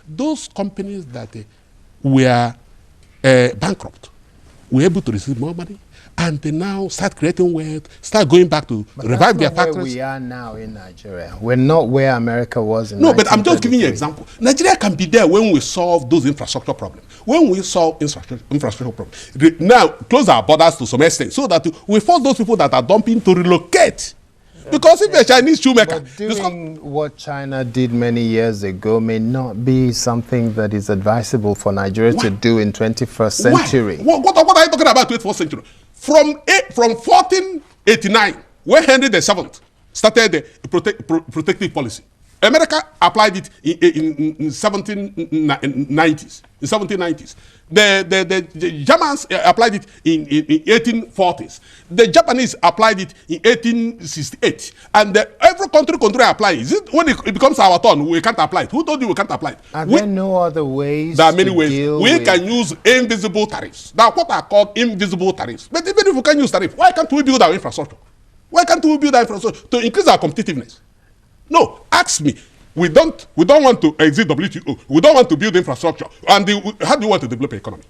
those companies that were bankrupt were able to receive more money, and they now start creating wealth, start going back to revive their factories. Where we are now in Nigeria. We're not where America was in No, but I'm just giving you an example. Nigeria can be there when we solve those infrastructure problems. When we solve infrastructure problems. Now, close our borders to some extent so that we force those people that are dumping to relocate. Because if a Chinese shoemaker... But doing what China did many years ago may not be something that is advisable for Nigeria to do in 21st century. What are you talking about 21st century? From 1489, when Henry VII started the protective policy, America applied it in 1790s. In 1790s, the Germans applied it in 1840s. The Japanese applied it in 1868, and every country applies it. When it becomes our turn, we can't apply it. Who told you we can't apply it? Are there no other ways? There are many ways. We can use invisible tariffs. Now, what are called invisible tariffs? But even if we can use tariffs, why can't we build our infrastructure? Why can't we build our infrastructure to increase our competitiveness? No, ask me. We don't want to exit WTO. We don't want to build infrastructure. And how do you want to develop an economy?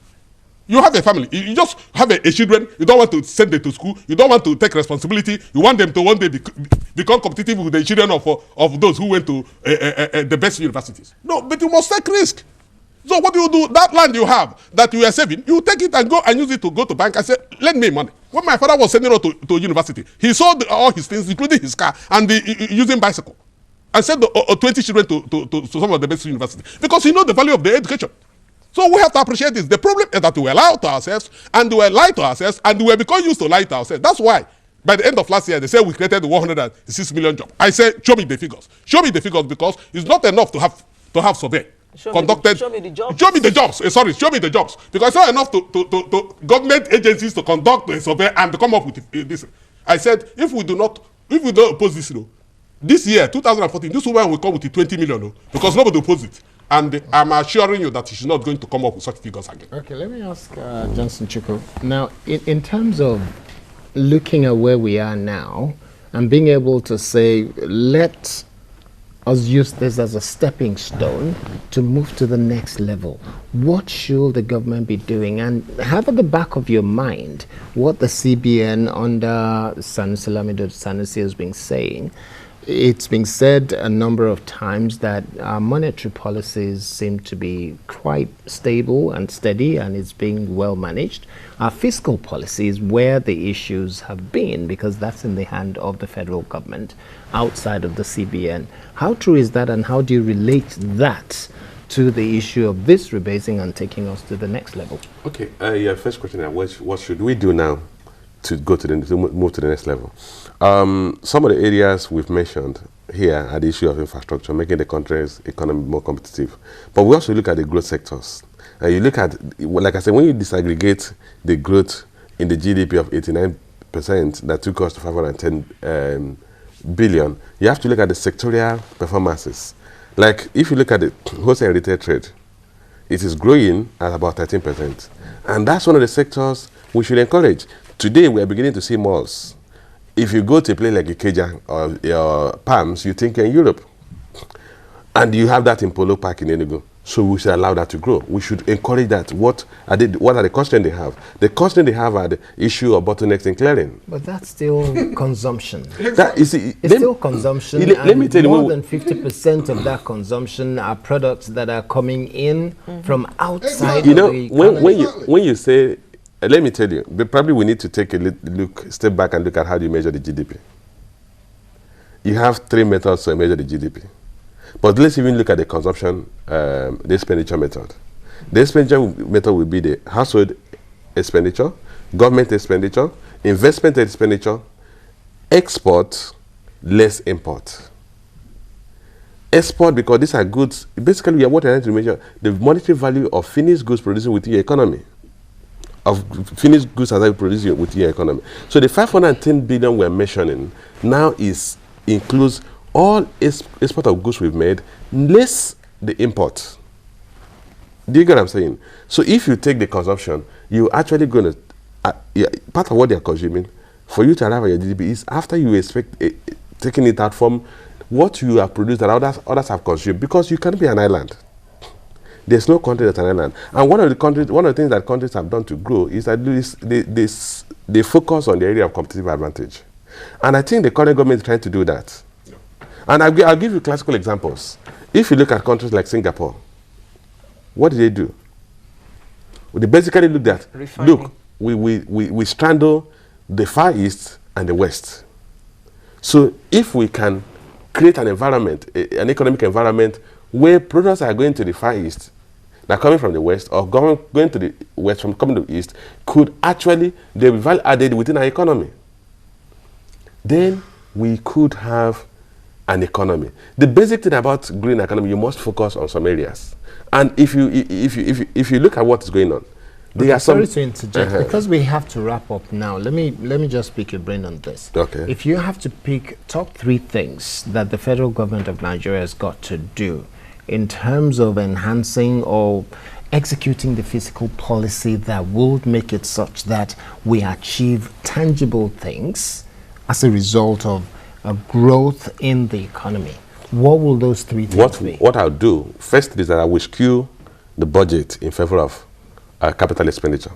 You have a family. You just have a children. You don't want to send them to school. You don't want to take responsibility. You want them to one day become competitive with the children of those who went to the best universities. No, but you must take risk. So what do you do? That land you have that you are saving, you take it and go and use it to go to bank and say, lend me money. When my father was sending us to university, he sold all his things, including his car, and using bicycle, and sent 20 children to some of the best universities because he knows the value of the education. So we have to appreciate this. The problem is that we lie to ourselves, and we lie to ourselves, and we become used to lie to ourselves. That's why by the end of last year, they said we created 106 million jobs. I said, show me the figures. Show me the figures, because it's not enough to have survey conducted. Show me the jobs. Show me the jobs. Sorry, show me the jobs. Because it's not enough to government agencies to conduct a survey and to come up with this. I said, if we don't oppose this, this year, 2014, this woman will come with 20 million, because nobody opposed it. And I'm assuring you that she's not going to come up with such figures again. Okay, let me ask Johnson Chukwu. Now, in terms of looking at where we are now and being able to say, let us use this as a stepping stone to move to the next level, what should the government be doing? And have at the back of your mind what the CBN under Sanusi Lamido Sanusi has been saying. It's been said a number of times that our monetary policies seem to be quite stable and steady, and it's being well managed. Our fiscal policy is where the issues have been, because that's in the hand of the federal government outside of the CBN. How true is that, and how do you relate that to the issue of this rebasing and taking us to the next level? Okay, your first question is what should we do now to move to the next level? Some of the areas we've mentioned here are the issue of infrastructure, making the country's economy more competitive. But we also look at the growth sectors. And you look at, like I said, when you disaggregate the growth in the GDP of 89% that took us to 510 billion, you have to look at the sectorial performances. Like, if you look at the wholesale and retail trade, it is growing at about 13%. And that's one of the sectors we should encourage. Today, we are beginning to see malls. If you go to a place like Ikeja or Palms, you think you're in Europe. And you have that in Polo Park in Enugu. So we should allow that to grow. We should encourage that. What are the constraints they have? The constraints they have are the issue of bottlenecks in clearing. But that's still consumption. It's still consumption. Let me tell you, more than 50% of that consumption are products that are coming in from outside. You know, when you say, let me tell you, probably we need to take a step back and look at how do you measure the GDP. You have 3 methods to measure the GDP. But let's even look at the consumption, the expenditure method. The expenditure method will be the household expenditure, government expenditure, investment expenditure, export, less import. Export, because these are goods, basically we are what I to measure the monetary value of finished goods producing within your economy. Of finished goods as I produce within your economy. So the 510 billion we're mentioning now includes all export of goods we've made, less the import. Do you get what I'm saying? So if you take the consumption, you're actually going to, part of what they're consuming, for you to arrive at your GDP is after you expect taking it out from what you have produced that others have consumed, because you can't be an island. There's no country that's an island. And one of the things that countries have done to grow is that they focus on the area of competitive advantage. And I think the current government is trying to do that. Yeah. And I'll give you classical examples. If you look at countries like Singapore, what did they do? Well, they basically looked at, look, we straddle the Far East and the West. So if we can create an environment, an economic environment where products are going to the Far East, now coming from the West, or going to the West from coming to the East, could actually, they be value added within our economy. Then we could have an economy. The basic thing about green economy, you must focus on some areas. And if you look at what is going on, there are some. Sorry to interject, because we have to wrap up now. Let me just pick your brain on this. Okay. If you have to pick top 3 things that the federal government of Nigeria has got to do in terms of enhancing or executing the fiscal policy that will make it such that we achieve tangible things as a result of a growth in the economy, what will those 3 things be? What I'll do first is that I will skew the budget in favor of capital expenditure.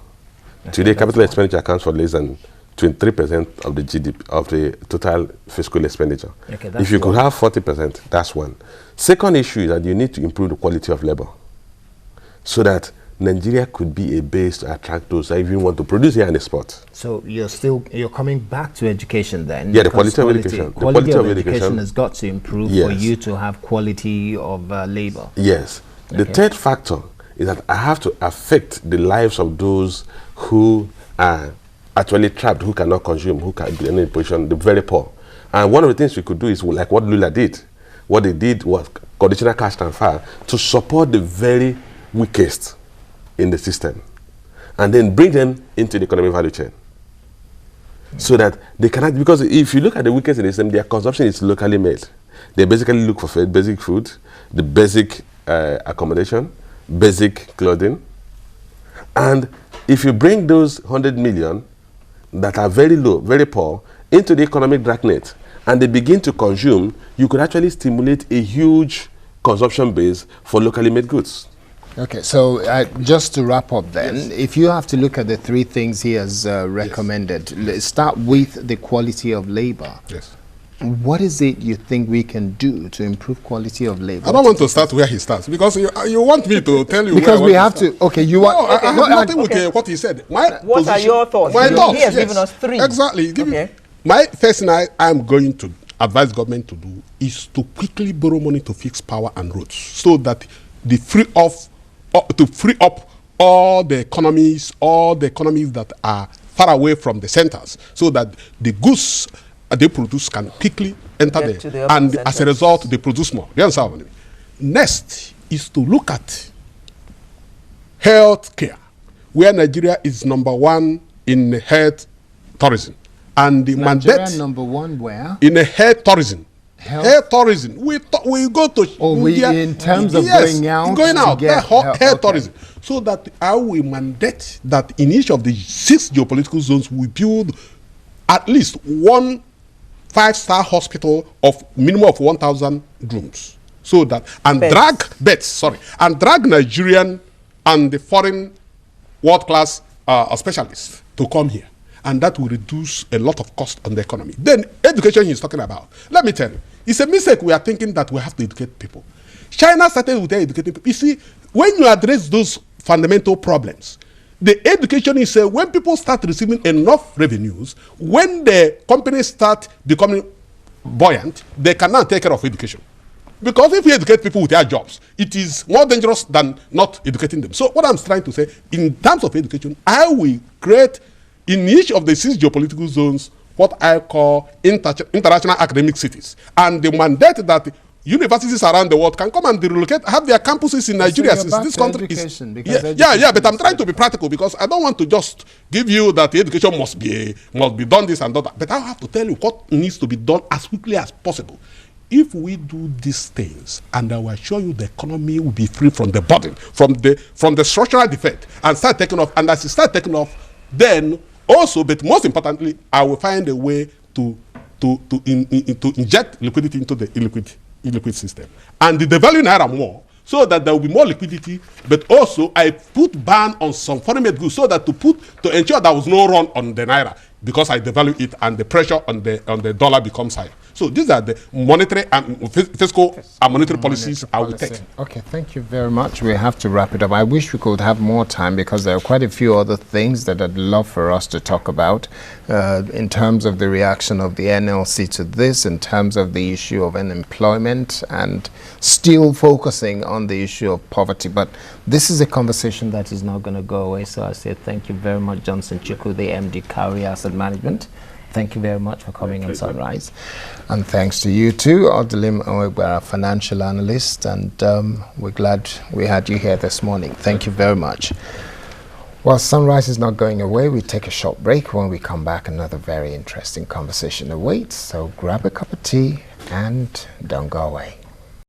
Okay, today, capital expenditure accounts for less than 23% of the GDP, of the total fiscal expenditure. Okay, if you could have 40%, that's one. Second issue is that you need to improve the quality of labor so that Nigeria could be a base to attract those that even want to produce here and export. So you're coming back to education then? Yeah, the quality of education. Quality of education has got to improve for you to have quality of labor. Yes. Okay. The third factor is that I have to affect the lives of those who are actually trapped, who cannot consume, who can be in any position, the very poor. And one of the things we could do is like what Lula did. What they did was conditional cash transfer to support the very weakest in the system and then bring them into the economic value chain. So that they cannot, because if you look at the weakest in the system, their consumption is locally made. They basically look for basic food, the basic accommodation, basic clothing. And if you bring those 100 million that are very low, very poor, into the economic dragnet, and they begin to consume, you could actually stimulate a huge consumption base for locally made goods. Okay, so just to wrap up then, yes. If you have to look at the 3 things he has recommended, yes. Let's start with the quality of labor. Yes. What is it you think we can do to improve quality of labor? I don't want to start where he starts because you want me to tell you. Because we have to. Okay, you want. No, I have nothing with what he said. What are your thoughts? My thoughts. He has given us 3. Exactly. My first thing I'm going to advise government to do is to quickly borrow money to fix power and roads, so that to free up all the economies that are far away from the centers, so that the goods they produce can quickly enter there, and centers. As a result, they produce more. You understand? Next is to look at health care, where Nigeria is #1 in health tourism, and the Nigeria mandate #1 where in health tourism. Health tourism. We go to India. In terms of going out. Health tourism. So that I will mandate that in each of the 6 geopolitical zones we build at least 1 5-star hospital of minimum of 1,000 rooms. So that drag Nigerian and the foreign world-class specialists to come here. And that will reduce a lot of cost on the economy. Then education he's talking about. Let me tell you, it's a mistake we are thinking that we have to educate people. China started with educating people. You see, when you address those fundamental problems, the education is when people start receiving enough revenues, when the companies start becoming buoyant, they can now take care of education. Because if you educate people with their jobs, it is more dangerous than not educating them. So what I'm trying to say, in terms of education, I will create in each of the 6 geopolitical zones what I call international academic cities. And the mandate that universities around the world can come and relocate, have their campuses in Nigeria, since this country is. But I'm trying to be practical because I don't want to just give you that the education must be done this and that. But I have to tell you what needs to be done as quickly as possible. If we do these things, and I will assure you the economy will be free from the burden, from the structural defect, and start taking off. And as it starts taking off, then also, but most importantly, I will find a way to inject liquidity into the illiquid system. And the devaluing naira more so that there will be more liquidity, but also I put ban on some foreign made goods so that to ensure there was no run on the naira, because I devalue it and the pressure on the dollar becomes high. So these are the monetary and fiscal and monetary policies I will take. Okay, thank you very much. We have to wrap it up. I wish we could have more time because there are quite a few other things that I'd love for us to talk about in terms of the reaction of the NLC to this, in terms of the issue of unemployment, and still focusing on the issue of poverty. But this is a conversation that is not going to go away. So I say thank you very much, Johnson Chukwu, the MD, Cowrie Asset Management. Thank you very much for coming on Sunrise. And thanks to you too, Odelim Owegbara, financial analyst, and we're glad we had you here this morning. Thank you very much. Well, Sunrise is not going away. We take a short break. When we come back, another very interesting conversation awaits. So grab a cup of tea and don't go away.